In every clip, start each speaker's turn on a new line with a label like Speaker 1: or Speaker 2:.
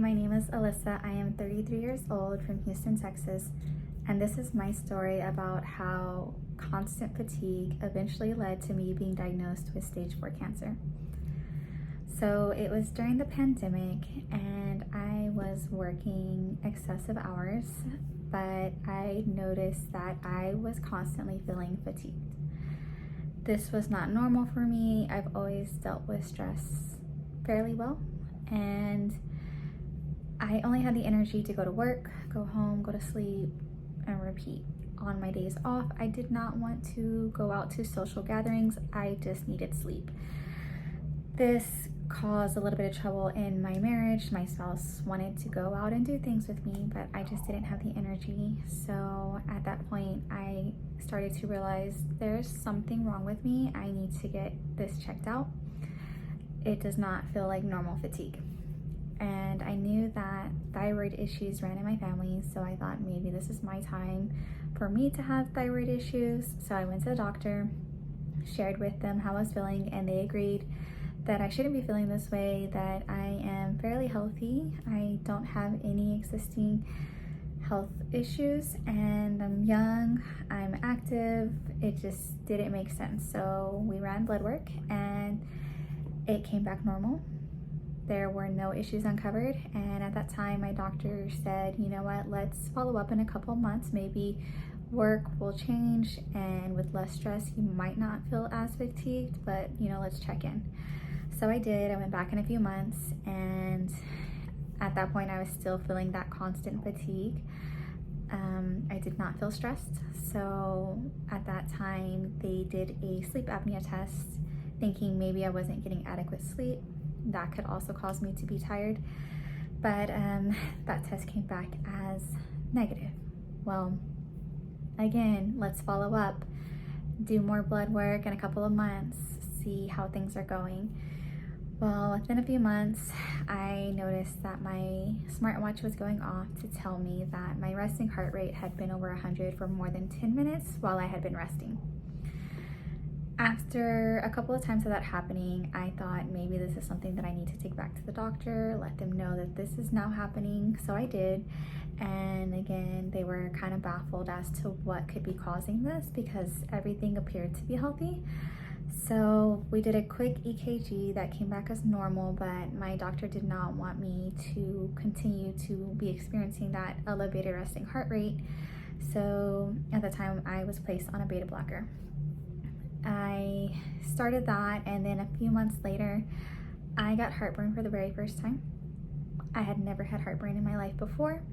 Speaker 1: my name is Alyssa. I am 33 years old from Houston, Texas, and this is my story about how constant fatigue eventually led to me being diagnosed with stage 4 cancer. So it was during the pandemic and I was working excessive hours, but I noticed that I was constantly feeling fatigued. This was not normal for me. I've always dealt with stress fairly well, and I only had the energy to go to work, go home, go to sleep, and repeat. On my days off, I did not want to go out to social gatherings. I just needed sleep. This caused a little bit of trouble in my marriage. My spouse wanted to go out and do things with me, but I just didn't have the energy. So at that point, I started to realize there's something wrong with me. I need to get this checked out. It does not feel like normal fatigue. And I knew that thyroid issues ran in my family, so I thought maybe this is my time for me to have thyroid issues. So I went to the doctor, shared with them how I was feeling, and they agreed that I shouldn't be feeling this way, that I am fairly healthy. I don't have any existing health issues, and I'm young, I'm active. It just didn't make sense. So we ran blood work and it came back normal. There were no issues uncovered, and at that time my doctor said, you know what, let's follow up in a couple months. Maybe work will change, and with less stress you might not feel as fatigued, but let's check in. So I did. I went back in a few months, and at that point I was still feeling that constant fatigue. I did not feel stressed, so at that time they did a sleep apnea test, thinking maybe I wasn't getting adequate sleep. That could also cause me to be tired, but that test came back as negative. Well, again, let's follow up, do more blood work in a couple of months, see how things are going. Well, within a few months, I noticed that my smartwatch was going off to tell me that my resting heart rate had been over 100 for more than 10 minutes while I had been resting. After a couple of times of that happening, I thought maybe this is something that I need to take back to the doctor, let them know that this is now happening. So I did, and again, they were kind of baffled as to what could be causing this because everything appeared to be healthy. So we did a quick EKG that came back as normal, but my doctor did not want me to continue to be experiencing that elevated resting heart rate. So at the time, I was placed on a beta blocker. I started that, and then a few months later, I got heartburn for the very first time. I had never had heartburn in my life before.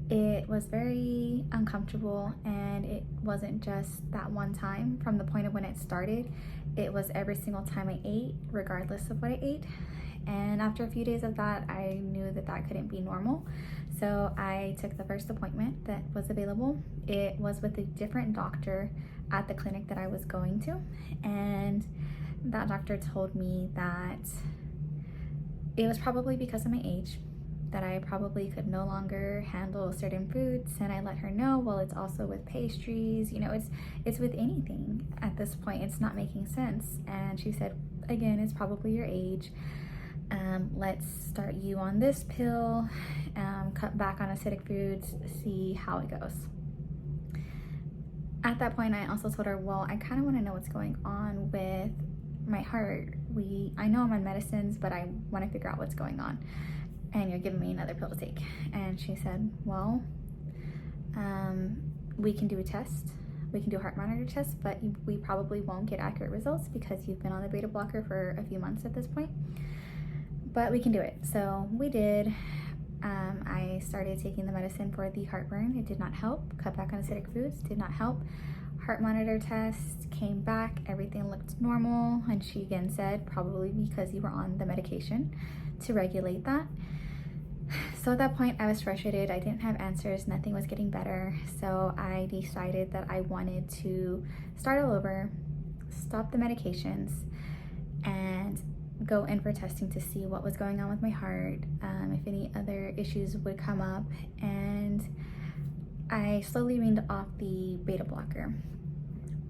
Speaker 1: It was very uncomfortable, and it wasn't just that one time. From the point of when it started, it was every single time I ate, regardless of what I ate. And after a few days of that, I knew that that couldn't be normal. So I took the first appointment that was available. It was with a different doctor at the clinic that I was going to. And that doctor told me that it was probably because of my age, that I probably could no longer handle certain foods. And I let her know, well, it's also with pastries, it's with anything at this point. It's not making sense. And she said, again, it's probably your age. Let's start you on this pill, cut back on acidic foods, see how it goes. At that point, I also told her, well, I kind of want to know what's going on with my heart. I know I'm on medicines, but I want to figure out what's going on. And you're giving me another pill to take. And she said, well, we can do a test. We can do a heart monitor test, but we probably won't get accurate results because you've been on the beta blocker for a few months at this point. But we can do it. So we did. I started taking the medicine for the heartburn. It did not help. Cut back on acidic foods, did not help. Heart monitor test came back. Everything looked normal. And she again said, probably because you were on the medication to regulate that. So at that point, I was frustrated. I didn't have answers. Nothing was getting better. So I decided that I wanted to start all over, stop the medications, and go in for testing to see what was going on with my heart, if any other issues would come up. And I slowly weaned off the beta blocker.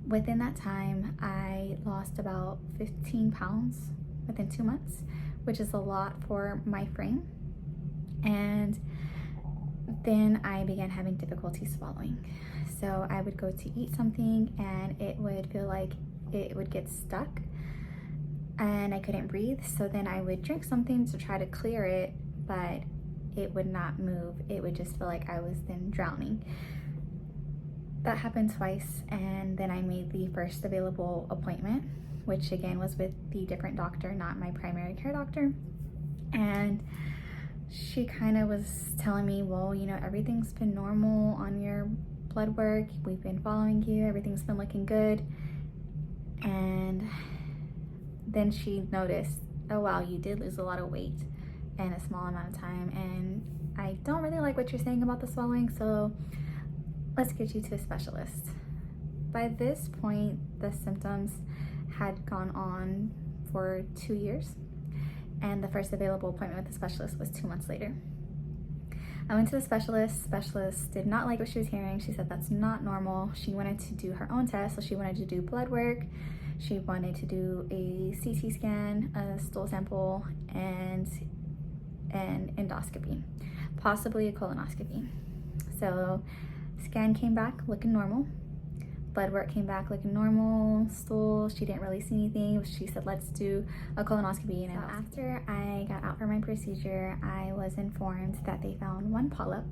Speaker 1: Within that time, I lost about 15 pounds within 2 months, which is a lot for my frame. And then I began having difficulty swallowing. So I would go to eat something and it would feel like it would get stuck and I couldn't breathe. So then I would drink something to try to clear it, but it would not move. It would just feel like I was then drowning. That happened twice, and then I made the first available appointment, which again was with the different doctor, not my primary care doctor. And she kind of was telling me, well, you know, everything's been normal on your blood work. We've been following you. Everything's been looking good. And then she noticed, oh wow, you did lose a lot of weight in a small amount of time. And I don't really like what you're saying about the swallowing, so let's get you to a specialist. By this point, the symptoms had gone on for 2 years, and the first available appointment with the specialist was 2 months later. I went to the specialist. Specialist did not like what she was hearing. She said that's not normal. She wanted to do her own test, so she wanted to do blood work. She wanted to do a CT scan, a stool sample, and an endoscopy, possibly a colonoscopy. So scan came back looking normal. Blood work came back looking normal. Stool, she didn't really see anything. She said, let's do a colonoscopy. And after I got out for my procedure, I was informed that they found one polyp,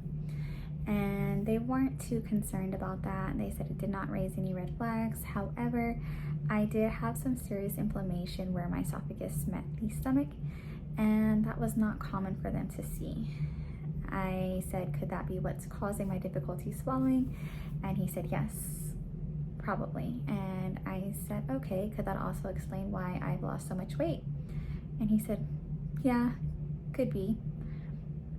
Speaker 1: and they weren't too concerned about that. They said it did not raise any red flags. However, I did have some serious inflammation where my esophagus met the stomach, and that was not common for them to see. I said, could that be what's causing my difficulty swallowing? And he said, yes, probably. And I said, okay, could that also explain why I've lost so much weight? And he said, yeah, could be.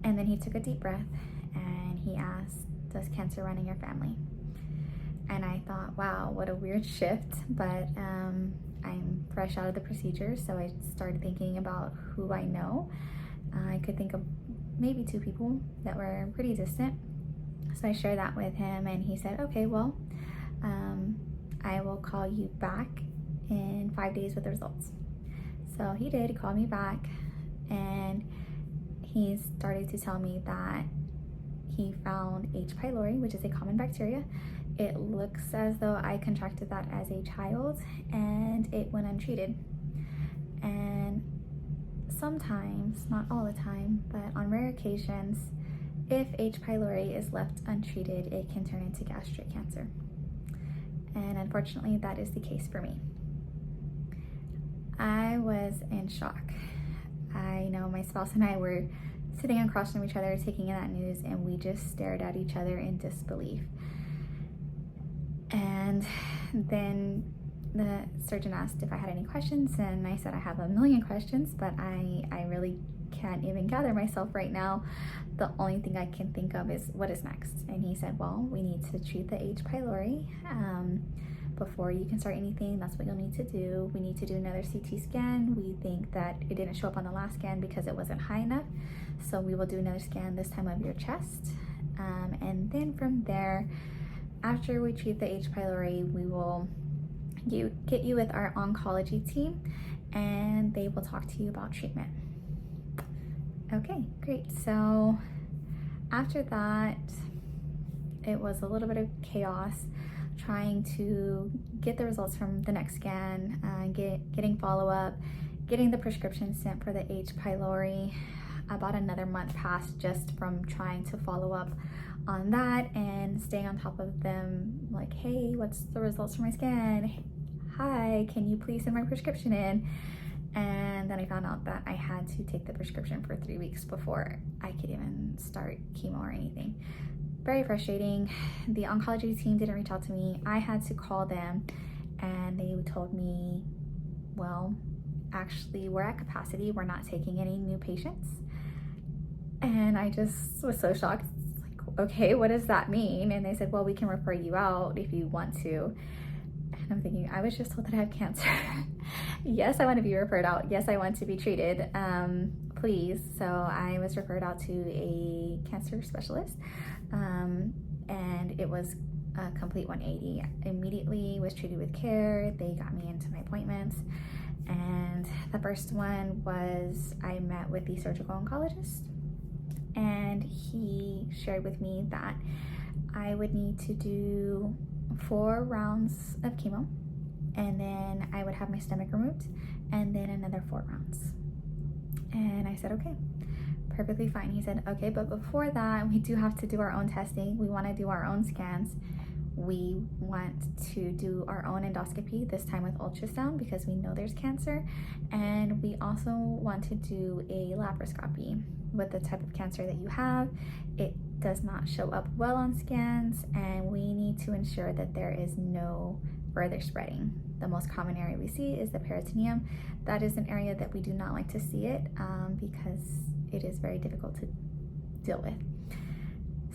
Speaker 1: And then he took a deep breath and he asked, does cancer run in your family? And I thought, wow, what a weird shift. But I'm fresh out of the procedure, so I started thinking about who I know. I could think of maybe 2 people that were pretty distant. So I shared that with him, and he said, okay, well, I will call you back in 5 days with the results. So he did. He called me back, and he started to tell me that he found H. pylori, which is a common bacteria. It looks as though I contracted that as a child, and it went untreated. And sometimes, not all the time, but on rare occasions, if H. pylori is left untreated, it can turn into gastric cancer. And unfortunately, that is the case for me. I was in shock. I know my spouse and I were sitting across from each other, taking in that news, and we just stared at each other in disbelief. And then the surgeon asked if I had any questions, and I said I have a million questions, but I really can't even gather myself right now. The only thing I can think of is what is next. And he said, well, we need to treat the H. pylori before you can start anything. That's what you'll need to do. We need to do another CT scan. We think that it didn't show up on the last scan because it wasn't high enough, so we will do another scan, this time of your chest. And then from there, after we treat the H. pylori, we will get you with our oncology team, and they will talk to you about treatment. Okay, great. So after that, it was a little bit of chaos trying to get the results from the next scan, getting follow-up, getting the prescription sent for the H. pylori. About another month passed just from trying to follow up on that and staying on top of them, like, hey, what's the results from my scan? Hi, can you please send my prescription in? And then I found out that I had to take the prescription for 3 weeks before I could even start chemo or anything. Very frustrating. The oncology team didn't reach out to me. I had to call them, and they told me, well, actually, we're at capacity. We're not taking any new patients. And I just was so shocked. Like, okay, what does that mean? And they said, well, we can refer you out if you want to. And I'm thinking, I was just told that I have cancer. Yes, I want to be referred out. Yes, I want to be treated. Please. So I was referred out to a cancer specialist, and it was a complete 180. Immediately was treated with care. They got me into my appointments. And the first one was I met with the surgical oncologist, and he shared with me that I would need to do 4 rounds of chemo, and then I would have my stomach removed, and then another 4 rounds. And I said, okay, perfectly fine. He said, okay, but before that, we do have to do our own testing. We want to do our own scans. We want to do our own endoscopy, this time with ultrasound, because we know there's cancer. And we also want to do a laparoscopy with the type of cancer that you have. It does not show up well on scans, and we need to ensure that there is no further spreading. The most common area we see is the peritoneum. That is an area that we do not like to see it because it is very difficult to deal with.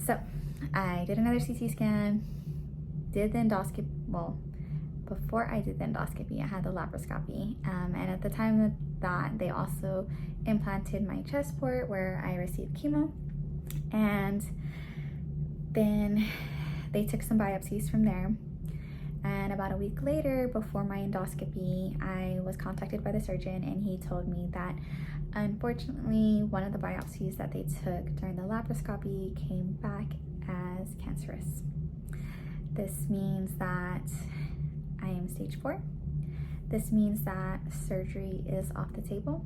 Speaker 1: So I did another CT scan, did the endoscopy. Well, before I did the endoscopy, I had the laparoscopy, and at the time of that, they also implanted my chest port where I received chemo, and then they took some biopsies from there. And about a week later, before my endoscopy, I was contacted by the surgeon, and he told me that unfortunately one of the biopsies that they took during the laparoscopy came back as cancerous. This means that I am stage 4. This means that surgery is off the table,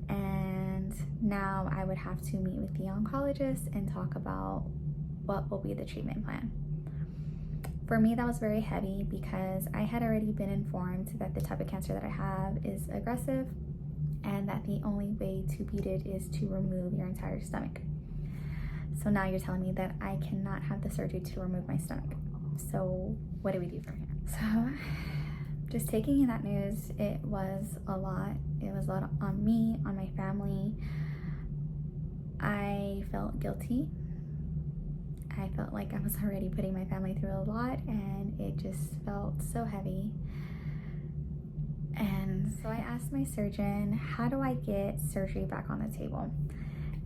Speaker 1: and now I would have to meet with the oncologist and talk about what will be the treatment plan. For me, that was very heavy because I had already been informed that the type of cancer that I have is aggressive, and that the only way to beat it is to remove your entire stomach. So now you're telling me that I cannot have the surgery to remove my stomach. So what do we do from here? So just taking in that news, it was a lot. It was a lot on me, on my family. I felt guilty. I felt like I was already putting my family through a lot, and it just felt so heavy. And so I asked my surgeon, how do I get surgery back on the table?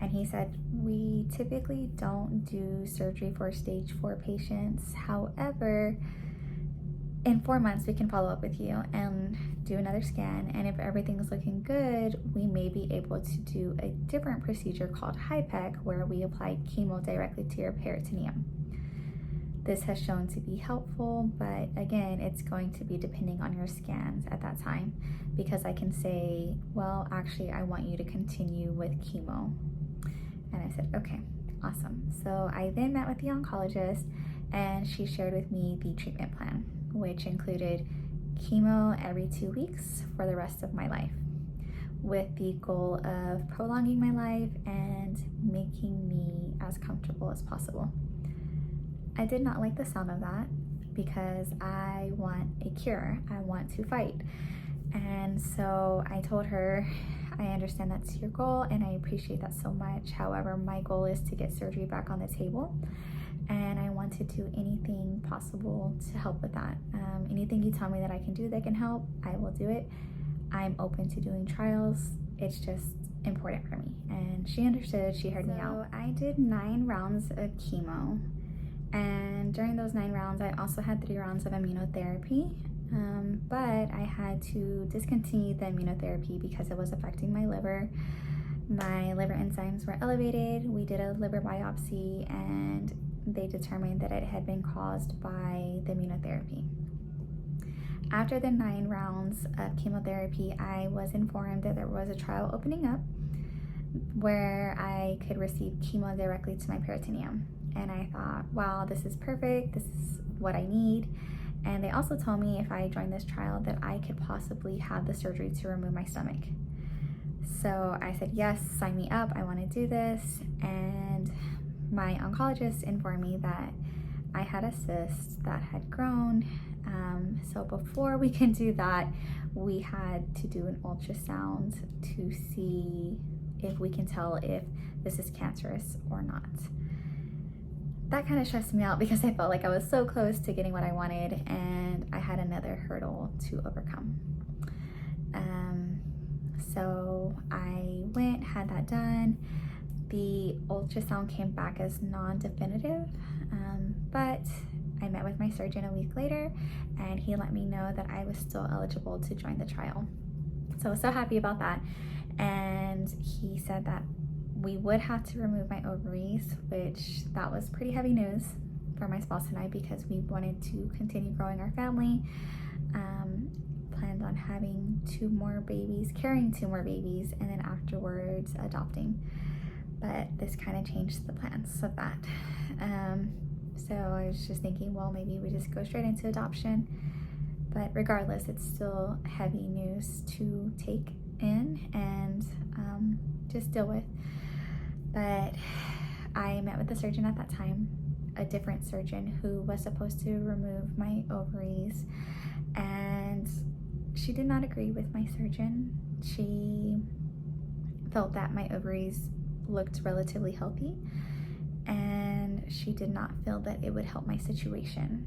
Speaker 1: And he said, we typically don't do surgery for stage 4 patients. However, in 4 months, we can follow up with you and do another scan. And if everything is looking good, we may be able to do a different procedure called HIPEC, where we apply chemo directly to your peritoneum. This has shown to be helpful, but again, it's going to be depending on your scans at that time, because I can say, well, actually, I want you to continue with chemo. And I said, okay, awesome. So I then met with the oncologist, and she shared with me the treatment plan, which included chemo every 2 weeks for the rest of my life, with the goal of prolonging my life and making me as comfortable as possible. I did not like the sound of that because I want a cure. I want to fight. And so I told her, I understand that's your goal and I appreciate that so much. However, my goal is to get surgery back on the table, and I want to do anything possible to help with that. Anything you tell me that I can do that can help, I will do it. I'm open to doing trials. It's just important for me. And she understood, she heard me out. I did 9 rounds of chemo. And during those 9 rounds, I also had 3 rounds of immunotherapy. But I had to discontinue the immunotherapy because it was affecting my liver. My liver enzymes were elevated. We did a liver biopsy, and they determined that it had been caused by the immunotherapy. After the 9 rounds of chemotherapy, I was informed that there was a trial opening up where I could receive chemo directly to my peritoneum. And I thought, wow, this is perfect. This is what I need. And they also told me if I joined this trial that I could possibly have the surgery to remove my stomach. So I said, yes, sign me up. I want to do this. And my oncologist informed me that I had a cyst that had grown. So before we can do that, we had to do an ultrasound to see if we can tell if this is cancerous or not. That kind of stressed me out because I felt like I was so close to getting what I wanted, and I had another hurdle to overcome. So I went, had that done. The ultrasound came back as non-definitive, but I met with my surgeon a week later, and he let me know that I was still eligible to join the trial. So I was so happy about that. And he said that we would have to remove my ovaries, which that was pretty heavy news for my spouse and I, because we wanted to continue growing our family. Planned on having 2 more babies, carrying 2 more babies, and then afterwards adopting. But this kind of changed the plans of that. So I was just thinking, well, maybe we just go straight into adoption. But regardless, it's still heavy news to take in and just deal with. But I met with the surgeon at that time, a different surgeon who was supposed to remove my ovaries, and she did not agree with my surgeon. She felt that my ovaries looked relatively healthy, and she did not feel that it would help my situation.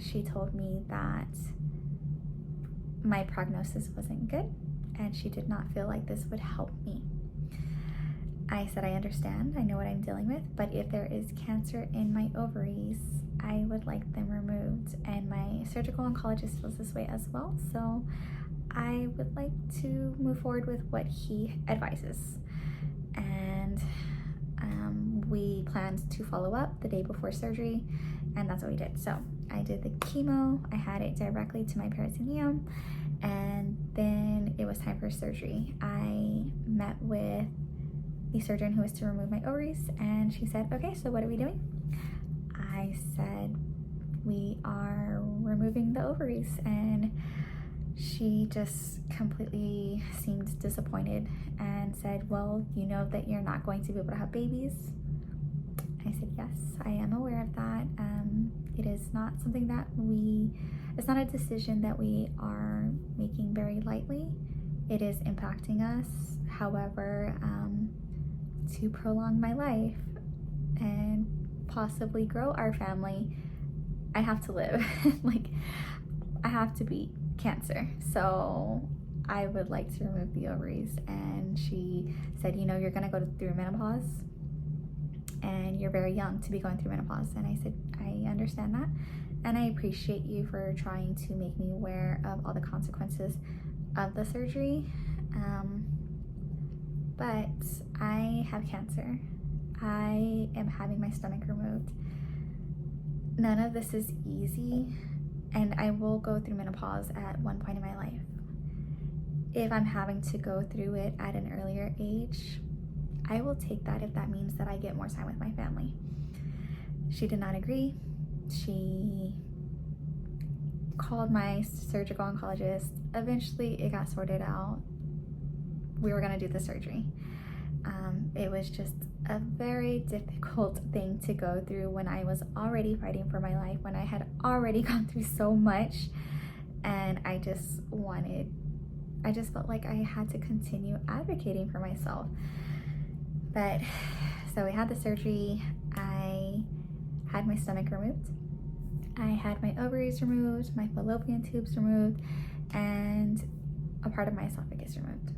Speaker 1: She told me that my prognosis wasn't good, and she did not feel like this would help me. I said, I understand, I know what I'm dealing with, but if there is cancer in my ovaries, I would like them removed. And my surgical oncologist feels this way as well, so I would like to move forward with what he advises. And we planned to follow up the day before surgery, and that's what we did. So I did the chemo, I had it directly to my peritoneum, and then it was time for surgery. I met with the surgeon who was to remove my ovaries, and she said, okay, so what are we doing? I said, we are removing the ovaries, and she just completely seemed disappointed and said, well, you know that you're not going to be able to have babies? I said, yes, I am aware of that. It is not something that it's not a decision that we are making very lightly. It is impacting us. However, to prolong my life and possibly grow our family, I have to live. Like, I have to beat cancer. So I would like to remove the ovaries. And she said, you know, you're gonna go through menopause, and you're very young to be going through menopause. And I said, I understand that, and I appreciate you for trying to make me aware of all the consequences of the surgery. But I have cancer. I am having my stomach removed. None of this is easy, and I will go through menopause at one point in my life. If I'm having to go through it at an earlier age, I will take that if that means that I get more time with my family. She did not agree. She called my surgical oncologist. Eventually it got sorted out. We were gonna do the surgery. It was just a very difficult thing to go through when I was already fighting for my life, when I had already gone through so much, and I just felt like I had to continue advocating for myself. But so we had the surgery. I had my stomach removed. I had my ovaries removed, my fallopian tubes removed, and a part of my esophagus removed.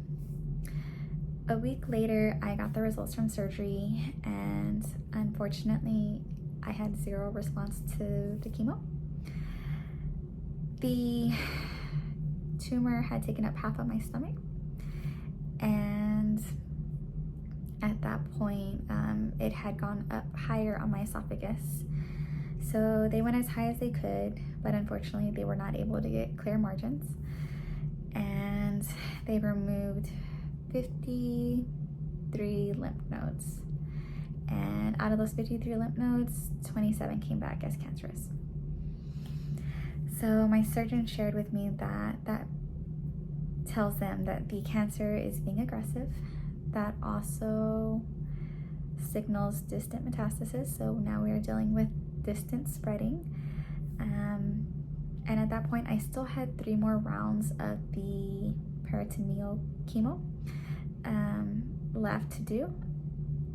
Speaker 1: A week later, I got the results from surgery, and unfortunately, I had 0 response to the chemo. The tumor had taken up half of my stomach, and at that point, it had gone up higher on my esophagus. So they went as high as they could, but unfortunately, they were not able to get clear margins, and they removed 53 lymph nodes, and out of those 53 lymph nodes, 27 came back as cancerous. So my surgeon shared with me that tells them that the cancer is being aggressive. That also signals distant metastasis, so now we are dealing with distant spreading. And at that point, I still had 3 more rounds of the peritoneal chemo left to do,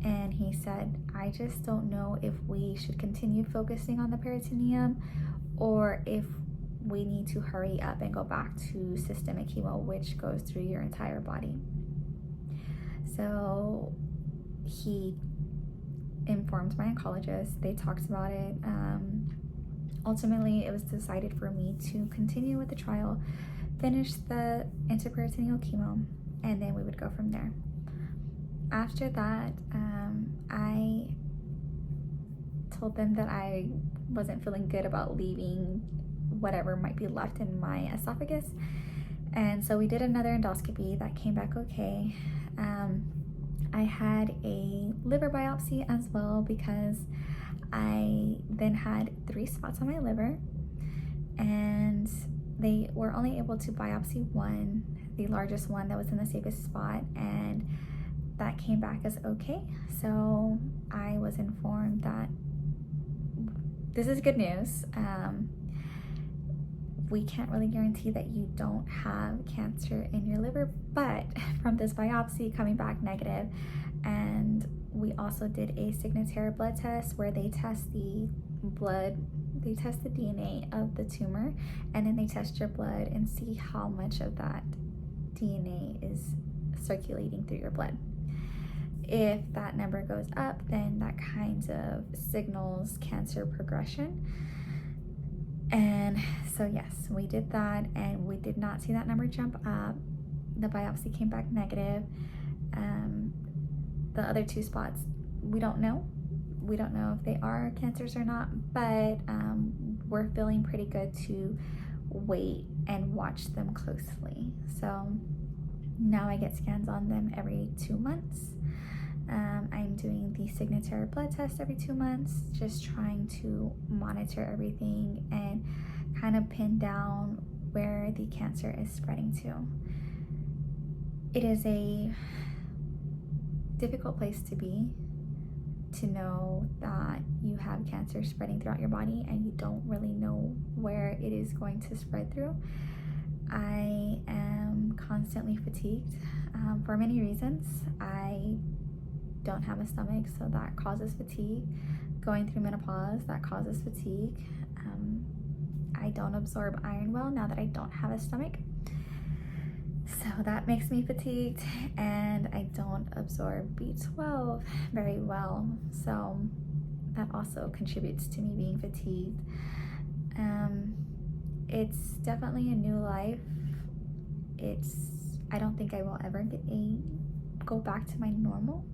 Speaker 1: and he said, I just don't know if we should continue focusing on the peritoneum or if we need to hurry up and go back to systemic chemo, which goes through your entire body. So he informed my oncologist. They talked about it. Ultimately, it was decided for me to continue with the trial, finish the intraperitoneal chemo, and then we would go from there. after that, I told them that I wasn't feeling good about leaving whatever might be left in my esophagus. And so we did another endoscopy that came back okay. I had a liver biopsy as well because I then had 3 spots on my liver, and they were only able to biopsy one, the largest one that was in the safest spot, and that came back as okay. So I was informed that this is good news. We can't really guarantee that you don't have cancer in your liver, but from this biopsy coming back negative, and we also did a Signatera blood test where they test the DNA of the tumor, and then they test your blood and see how much of that DNA is circulating through your blood. If that number goes up, then that kind of signals cancer progression. And so yes, we did that, and we did not see that number jump up. The biopsy came back negative. The other 2 spots, we don't know. We don't know if they are cancers or not, but we're feeling pretty good to wait and watch them closely. So now I get scans on them every 2 months. I'm doing the Signatera blood test every 2 months, just trying to monitor everything and kind of pin down where the cancer is spreading to. It is a difficult place to be, to know that you have cancer spreading throughout your body and you don't really know where it is going to spread through. I am constantly fatigued for many reasons. I don't have a stomach, so that causes fatigue. Going through menopause, that causes fatigue. I don't absorb iron well now that I don't have a stomach, so that makes me fatigued, and I don't absorb B12 very well, so that also contributes to me being fatigued. It's definitely a new life. I don't think I will ever go back to my normal.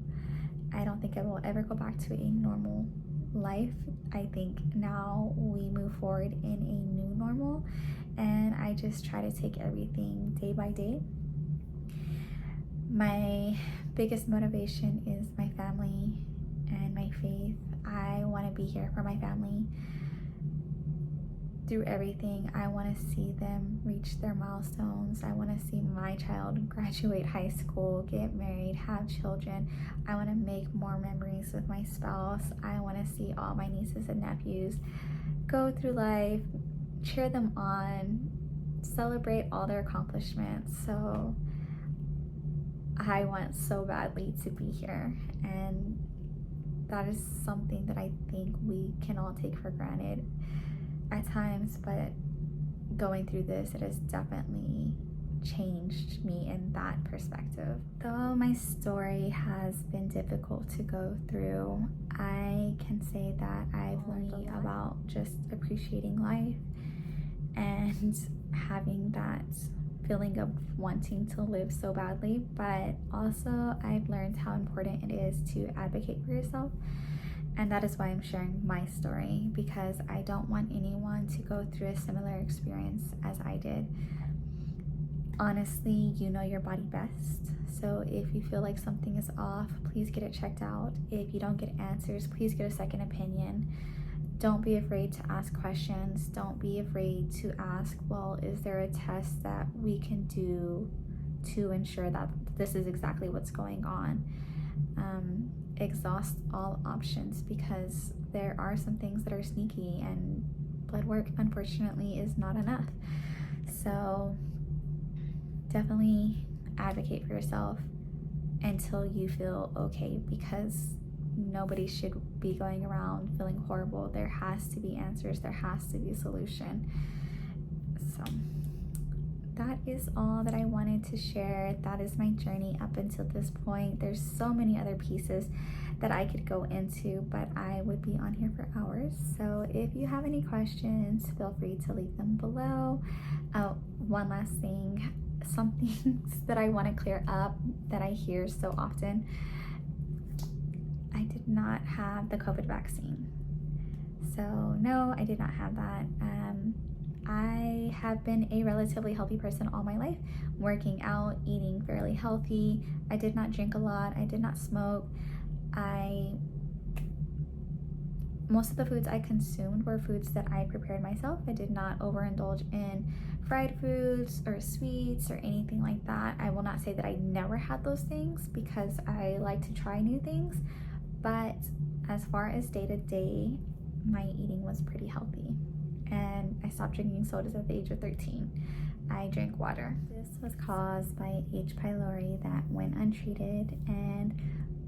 Speaker 1: I don't think I will ever go back to a normal life. I think now we move forward in a new normal, and I just try to take everything day by day. My biggest motivation is my family and my faith. I want to be here for my family through everything. I want to see them reach their milestones. I want to see my child graduate high school, get married, have children. I want to make more memories with my spouse. I want to see all my nieces and nephews go through life, cheer them on, celebrate all their accomplishments. So I want so badly to be here, and that is something that I think we can all take for granted at times, but going through this, it has definitely changed me in that perspective. Though my story has been difficult to go through, I can say that I've learned about just appreciating life and having that feeling of wanting to live so badly, but also I've learned how important it is to advocate for yourself. And that is why I'm sharing my story, because I don't want anyone to go through a similar experience as I did. Honestly, you know your body best. So if you feel like something is off, please get it checked out. If you don't get answers, please get a second opinion. Don't be afraid to ask questions. Don't be afraid to ask, well, is there a test that we can do to ensure that this is exactly what's going on? Exhaust all options, because there are some things that are sneaky, and blood work unfortunately is not enough. So definitely advocate for yourself until you feel okay, because nobody should be going around feeling horrible. There has to be answers, there has to be a solution. So that is all that I wanted to share. That is my journey up until this point. There's so many other pieces that I could go into, but I would be on here for hours. So if you have any questions, feel free to leave them below. One last thing, some things that I want to clear up that I hear so often. not have the COVID vaccine. So no, I did not have that. I have been a relatively healthy person all my life, working out, eating fairly healthy. I did not drink a lot. I did not smoke. Most of the foods I consumed were foods that I prepared myself. I did not overindulge in fried foods or sweets or anything like that. I will not say that I never had those things because I like to try new things, but as far as day to day, my eating was pretty healthy. And I stopped drinking sodas at the age of 13. I drank water. This was caused by H. pylori that went untreated, and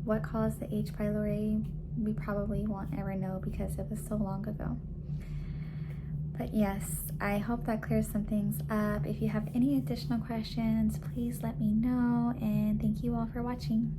Speaker 1: what caused the H. pylori we probably won't ever know because it was so long ago. But yes, I hope that clears some things up. If you have any additional questions, please let me know, and thank you all for watching.